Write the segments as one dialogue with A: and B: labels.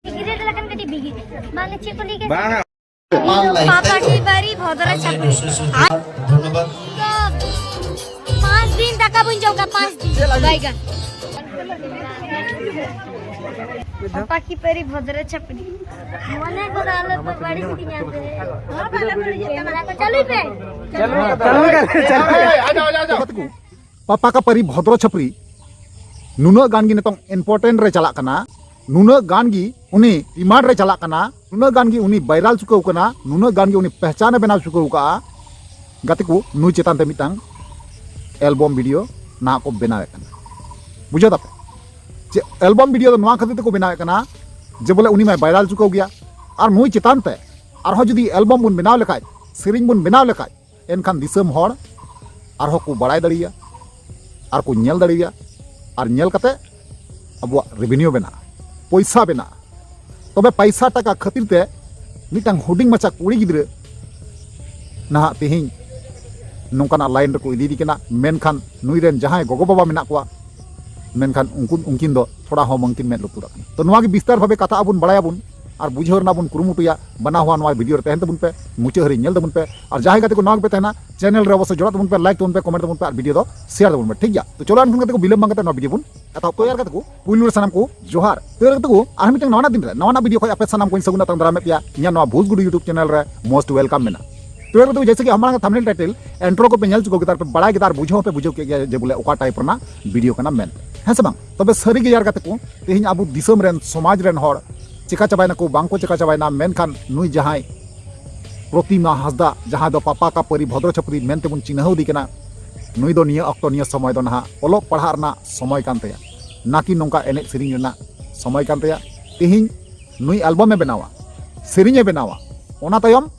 A: पापा की बारी भद्रा छापड़ी
B: धन्यवाद
A: 5 दिन टाका बन जाऊंगा 5 दिन बैगन पापा की बारी भद्रा छापड़ी मने को डालो तो बड़ी सी यहां पे हां पहले कैमरा को चालू पे चलो
B: आ जाओ पापा का परी भद्र छपरी नुना गान गी नितों इम्पोर्टेंट रे चला कना नुना गान गी उनी डिमांड रे चला कना नुना गान गी उनी वायरल चुकाउ कना नुना गान गी उनी पहचान बनाव चुकाउ का गाते को नुई चेतान ते मितांग एल्बम वीडियो ना को बनावे कना बुझो तापे जे एल्बम वीडियो तो नवा खातिर को बनावे कना जे बोले उनी मा वायरल चुकाउ गया और नुई चेतान ते और हो जदी एल्बम बुन बनाव लेखाय सेरिंग बुन बनाव लेखाय एनखान दिसम होड़ और हो को बड़ाय दड़िया और को नेल दड़िया और नेल कते अब रेवेन्यू बना पैसा बना तबे पैसा टाका खातिर ते मिटांग हुडिंग मचा कुड़ी गिद्रे ना तेहिं नोंकाना लाइन रको इदी दिकना मेनखान नुई रेन जहां गोगो बाबा मेना कोआ मेनखान उनकिन दो थोड़ा हो मंकिन में लुतुरा तो नोआ की विस्तार भाबे कथा आबुन बड़ाया बुन और बुझो रना बुन कुरुमुटुया बना हुआ नोआ वीडियो रे तहन तबुन पे मुचे हरी नेल तबुन पे और जहां गाते को नोआ पे तहना चैनल रे अवश्य जोड़ा तबुन पे लाइक तबुन पे कमेंट तबुन पे और वीडियो दो शेयर तबुन पे ठीक गया तो चलो अनखन गाते को बिलम बांगते नोआ वीडियो बुन अता तो यार गाते को पुइलुर सनम को जोहार तो यार गाते को आर मिटंग नोना दिन रे नोना वीडियो खय अपे सनम को सगुना तंग दरामे पिया इया नोआ भूज गुडू यूट्यूब चैनल रे मोस्ट वेलकम मेना तो यार गाते जैसे कि हमारा थंबनेल टाइटल इंट्रो को पे नेल चुको गितार पे बड़ा गितार बुझो पे बुझो के जे बोले ओका टाइप रना वीडियो कना मेन है से बांग तबे सरी गे यार गाते को तेहिं आबु दिसम रेन समाज रेन होड़ चिका चाबायना को बांको चिका चाबायना मेनखान नुई जहां प्रतिमा हासदा जहां दो पापा का परी भद्र छपरी मेनते बुन चिन्हव दी कना नुई दो निया अक्तो निया समय दो ना ओलो पढ़ा रना समय कान तया नाकि नोंका एने सेरिंग रना समय कान तया तेहिं नुई एल्बम में बनावा सेरिंग ए बनावा ओना तयम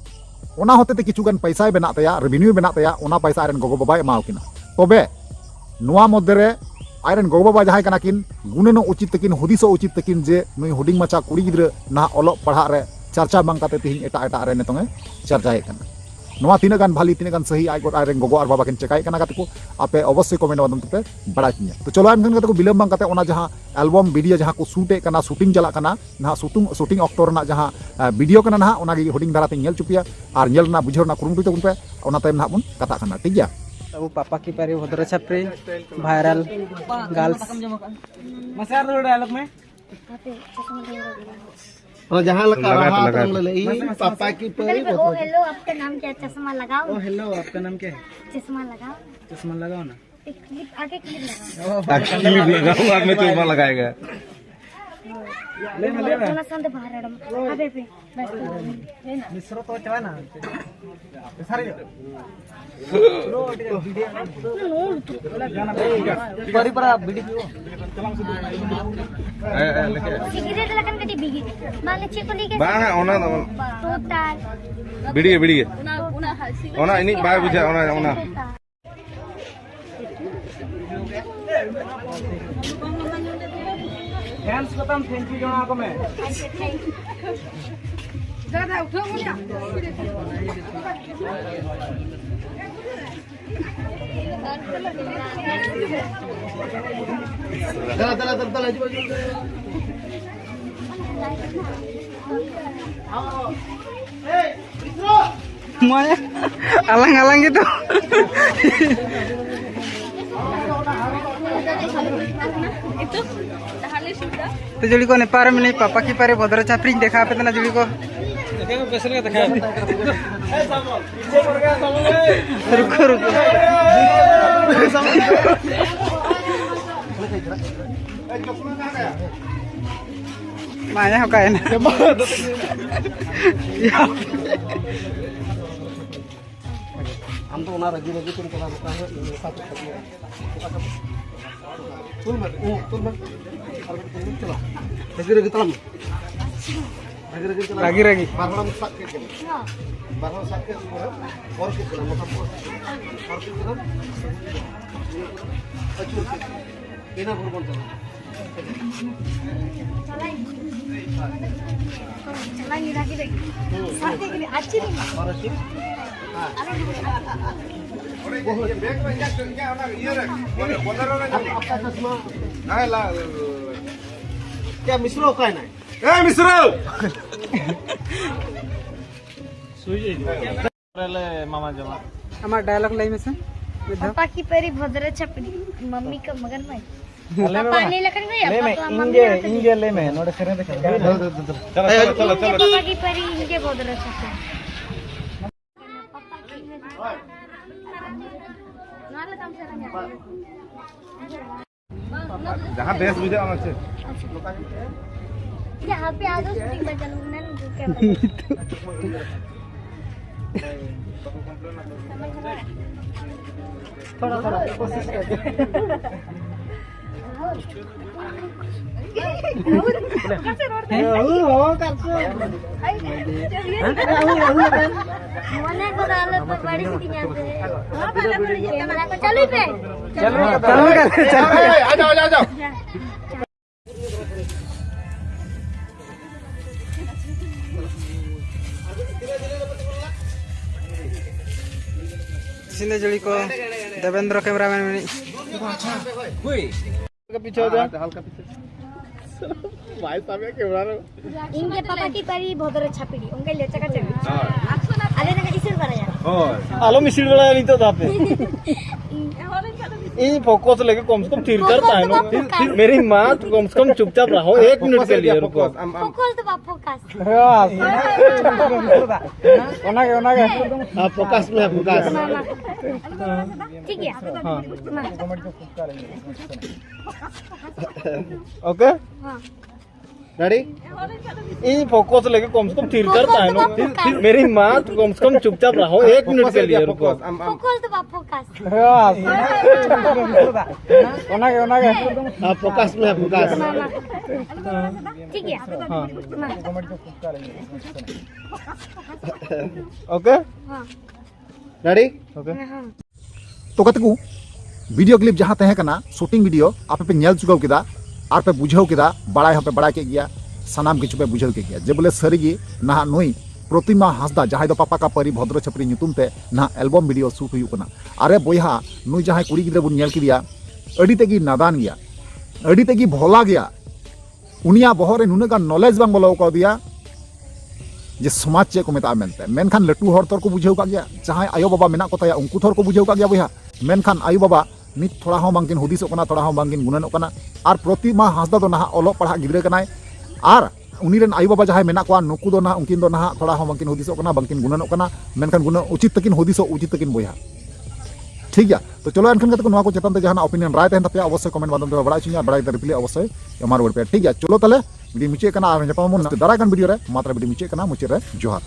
B: ओना होते ते किछुगान पैसा बना तया रेवेन्यू बना तया ओना पैसा आरन गोगो बाबा एमाव किना तबे नुआ मध्य रे आयरन गोगो बाबा जहां कना किन गुणनो उचित तकिन हुदिसो उचित तकिन जे नुई हुडिंग मचा कुड़ी गिद्र ना ओलो पढ़ा रे चर्चा बांग काते तिहिं एटा एटा रे नेतोंगे चर्चाए कना नोआ तिना गान भाली तिना गान सही आइ गोट आयरन गोगो और बाबा किन चेकाय कना गाते को आपे अवश्य कमेंट माध्यम ते बड़ा किया तो चलो आनखन गाते को बिलम बांग काते ओना जहां एल्बम वीडियो जहां को शूट कना शूटिंग चला कना ना शूटिंग ऑक्टो रना जहां वीडियो कना ना ओना गी हुडिंग धाराते नेल चुपिया और नेल ना बुझो ना कुरुमुटु तबुन पे ओना टाइम ना बुन कथा कना ठीक गया
C: अब पापा की पारी भद्र छपरी वायरल गर्ल्स मसार दो डायलॉग में
D: और जहां लगा पापा की परी
A: हेलो आपका नाम क्या चश्मा लगाओ
C: ओ हेलो आपका नाम क्या है
A: चश्मा लगाओ
C: ना
A: एक क्लिप आगे क्लिप
C: क्लिप लगाओ आप में चश्मा लगाएगा ले
A: लगाओ संत बाहर अबे पे बस लेना
C: मिश्रो तो चला ना सारे परी पर वीडियो
A: सिगरेट लगन कटी बिगी मांगे चे को लेके
E: बांगा ओना
A: टोटल
E: बिड़ी ओना इनी बाय बुझा ओना
C: फैंस को तम थैंक यू जोना को मैं
A: दादा उठो मुनिया
D: चला
C: semuanya alang-alang gitu.
A: itu tahannya sudah
C: तो जुड़ी को नेपाल में नहीं पापा की पारे भद्र छपरी देखा पे तना जुड़ी को रुको रुको माया हो काहे ना
D: हम तो ना रगी तुम चला सकता है साथ तुम मत चला रगी तलम
C: lagi
D: बारह सात के और के चला मतलब और के चला अच्छा बिना बोल चला
A: चला नहीं लगी साथ के लिए अच्छी नहीं
D: और अच्छी हां वो बैग में क्या होना ये रख आपका चश्मा
E: ला
D: क्या मिश्रो का है ना
E: ए मिश्रा
C: हमारा डायलॉग लाई में से
A: पापा की परी भद्र छपरी मम्मी का मगन में पापा ने लखन गया
C: इंगे ले में नोड़े करे दे
E: चलो
A: पापा की परी इनके भद्र छपरी
E: जहाँ बेस बुझे आना चाहिए
A: यहाँ पे आ जाओ शूटिंग में चलो ना
C: थोड़ा थोड़ा कोशिश कर
A: मने को डालो तो बड़ी शूटिंग यहाँ पे हाँ पहले बड़ी कैमरा को चलो पे
C: चलो
E: आ जाओ
C: सिंधे जोड़ी को देवेंद्र कैमरामैन में
E: पीछे हो जा हल्का पीछे भाई साहब कैमरा
A: इनके पापा की परी भद्र छपरी उनके ले चका चली अरे ना इसे करा यार
D: आलो मिसिर वाला नहीं तो दाते ये फोकस लेके कम से कम थिर करता है ना मेरी माँ तो कम से कम चुपचाप रहो 1 मिनट के लिए रुको
A: फोकस तो बाप फोकस
C: ओना के
D: हाँ फोकस में फोकस
A: ठीक है हाँ
D: ओके
A: हाँ
D: रेडी ये फोकस लेके कम से कम थिर करता है ना मेरी माँ तो कम से कम चुपचाप रहो 1 मिनट के लिए रुको
A: फोकस तो बाप फोकस
C: ओना के
D: हाँ फोकस में फोकस
A: ठीक है हाँ
D: ओके
A: हाँ
D: रेडी
A: हाँ
B: तो कतकू वीडियो क्लिप जहाँ तहे कना शूटिंग वीडियो आपे पे नेल चुकाव केदा आर पे बुझाव केदा बड़ाई हपे बड़ा के गया सानाम किछु पे बुझल के गया जे बोले सरीगी ना नुई प्रतिमा हासदा जहाँ दो पापा का परी भद्र छपरी नुतुम ते ना एल्बम वीडियो शूट हुई कना अरे बोहा नुई जहाँ कुड़ी गिद्रा बुन नेल किदिया अड़ी तेगी नादान गया अड़ी तेगी भोला गया उनिया बहरे नुना गान नॉलेज बांग बोलो को दिया जे समाज चे को मेता मेनते मेनखान लटू हर तोर को बुझाव का गया जहाँ आयो बाबा मेना को ताया उनको थोर को बुझाव का गया बोहा मेनखान आयो बाबा नित थोड़ा हो बांगिन हुदिसो कना थोड़ा हो बांगिन गुणनों कना आर प्रतिमा हासदा दो ना ओलो पढ़ा गिद्रा कनाय आर उनीरेन आयो बाबा जहाँ मेना को नुकु दो ना उनकिन दो ना थोड़ा हो बांगिन हुदिसो कना बांगिन गुणनों कना मेनखान गुण उचित तकिन हुदिसो उचित तकिन बोहा ठीक है तो चलो एनखान कते को नवा को चेतन ते जहां ओपिनियन राय तहन तपे अवश्य कमेंट माध्यम ते बड़ा चिन्या बड़ा रिप्लाई अवश्य एमार वर्ड पे ठीक है चलो तले वीडियो मुचे कना आर जपा मन दारा कान वीडियो रे मात्र वीडियो मुचे कना मुचे रे जोहार।